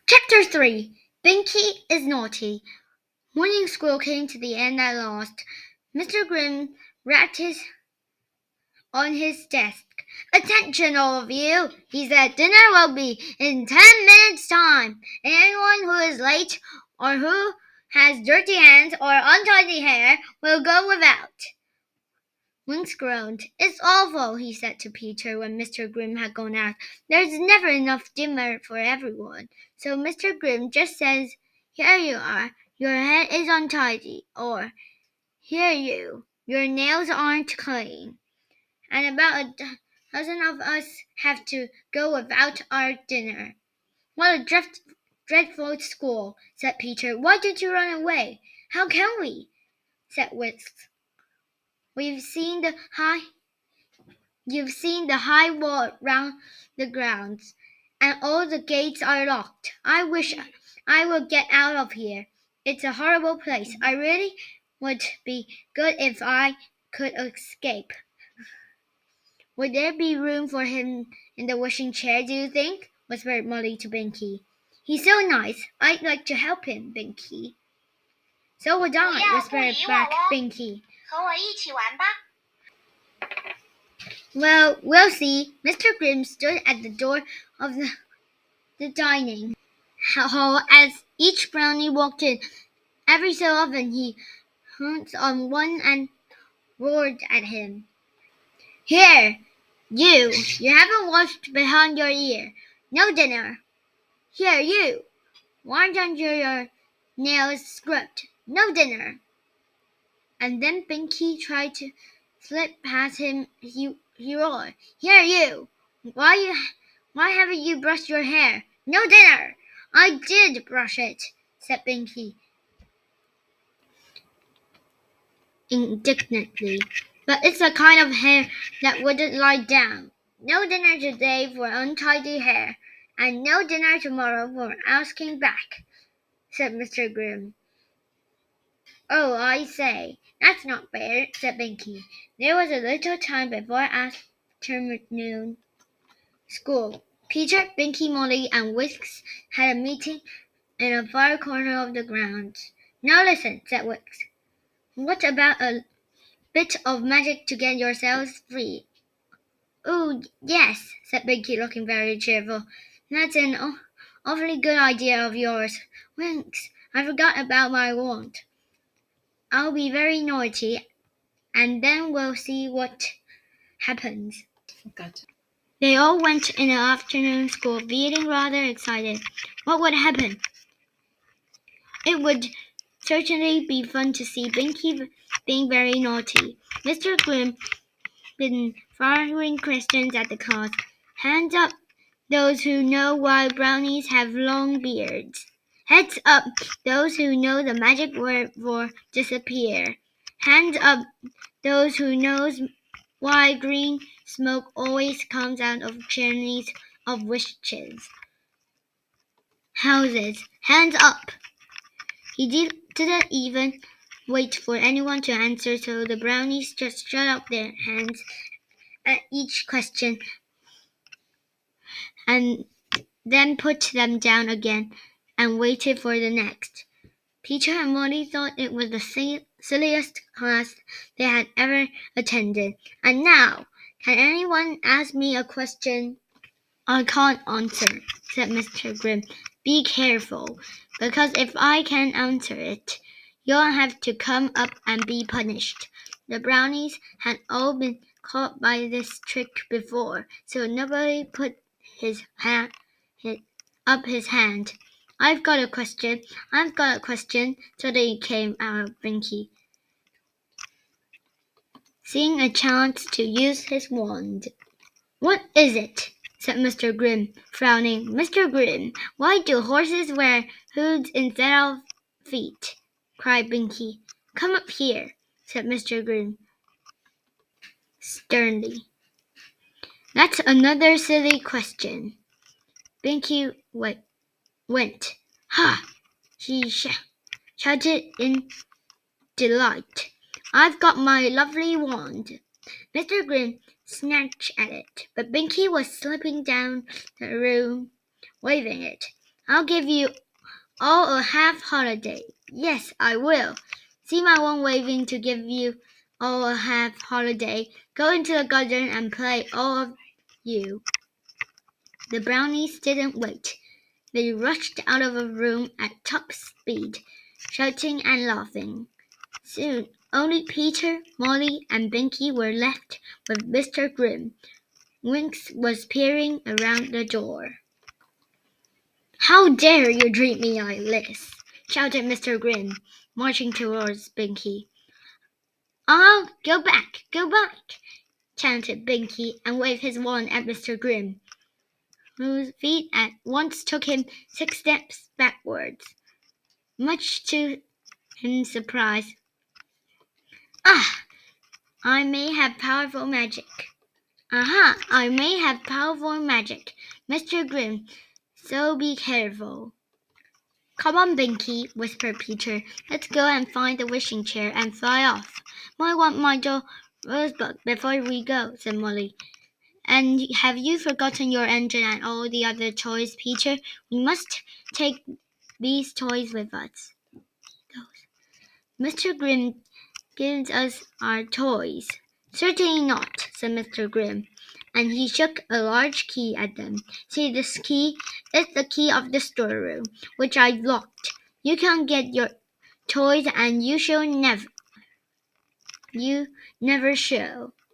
Chapter 3 Binky is Naughty. Morning school came to the end at last. Mr. Grimm rapped on his desk. "Attention, all of you," he said. "Dinner will be in 10 minutes' time. Anyone who is late or who has dirty hands or untidy hair will go without." Winks groaned. "It's awful," he said to Peter when Mr. Grimm had gone out. "There's never enough dinner for everyone." So Mr. Grimm just says, "Here you are, your head is untidy," or "Here your nails aren't clean." And about a dozen of us have to go without our dinner. "What a dreadful school," said Peter. "Why did you run away?" "How can we?" said Wicks. You've seen the high wall round the grounds, and all the gates are locked. I wish I would get out of here. It's a horrible place. I really would be good if I could escape." "Would there be room for him in the wishing chair, do you think?" whispered Molly to Binky. "He's so nice. I'd like to help him, Binky." "So would I," whispered back Binky. 和我一起玩吧。 "Well, we'll see." Mr. Grimm stood at the door of the dining hall as each brownie walked in. Every so often he pounced on one and roared at him. "Here, you haven't washed behind your ear. No dinner. Here, you, why aren't your nails scrubbed? No dinner." And then Binky tried to slip past him. He roared, "Here, you, why haven't you brushed your hair? No dinner." "I did brush it," said Binky indignantly, "but it's a kind of hair that wouldn't lie down. No dinner today for untidy hair, and no dinner tomorrow for asking back," said Mr. Grimm. "Oh, I say, that's not fair," said Binky. There was a little time before afternoon school. Peter, Binky, Molly, and Wicks had a meeting in a far corner of the grounds. "Now listen," said Wicks. "What about a bit of magic to get yourselves free?" "Oh, yes," said Binky, looking very cheerful. "That's an awfully good idea of yours, Wicks. I forgot about my wand. I'll be very naughty, and then we'll see what happens." They all went in the afternoon school, feeling rather excited. What would happen? It would certainly be fun to see Binky being very naughty. Mr. Grimm been firing questions at the class. "Hands up, those who know why brownies have long beards." "Heads up, those who know the magic word for disappear." "Hands up, those who knows why green smoke always comes out of chimneys of witches' houses." "Hands up." He didn't even wait for anyone to answer, so the brownies just shut up their hands at each question and then put them down again and waited for the next. Peter and Molly thought it was the silliest class they had ever attended. "And now, can anyone ask me a question?" "I can't answer," said Mr. Grimm. "Be careful, because if I can answer it, you'll have to come up and be punished." The brownies had all been caught by this trick before, so nobody put up his hand. I've got a question, suddenly came out of Binky, seeing a chance to use his wand. "What is it?" said Mr. Grimm, frowning. "Mr. Grimm, why do horses wear hooves instead of feet?" cried Binky. "Come up here," said Mr. Grimm sternly. "That's another silly question." Binky went. "Ha!" he shouted in delight. "I've got my lovely wand." Mr. Grimm snatched at it, but Binky was slipping down the room, waving it. I'll give you all a half holiday. Yes, I will. See my one waving to give you all a half holiday. Go into the garden and play, all of you. The brownies didn't wait. They rushed out of the room at top speed, shouting and laughing. Soon, only Peter, Molly, and Binky were left with Mr. Grimm. Winks was peering around the door. "How dare you treat me like this?" shouted Mr. Grimm, marching towards Binky. "Oh, go back, chanted Binky, and waved his wand at Mr. Grimm, whose feet at once took him 6 steps backwards, much to his surprise. "Ah, I may have powerful magic. Aha, I may have powerful magic, Mr. Grimm, so be careful." "Come on, Binky," whispered Peter. "Let's go and find the wishing chair and fly off." "I want my doll rosebud before we go," said Molly. "And have you forgotten your engine and all the other toys, Peter? We must take these toys with us." "Mr. Grimm gives us our toys." "Certainly not," said Mr. Grimm, and he shook a large key at them. "See this key? It's the key of the storeroom, which I've locked. You can get your toys, and you never shall.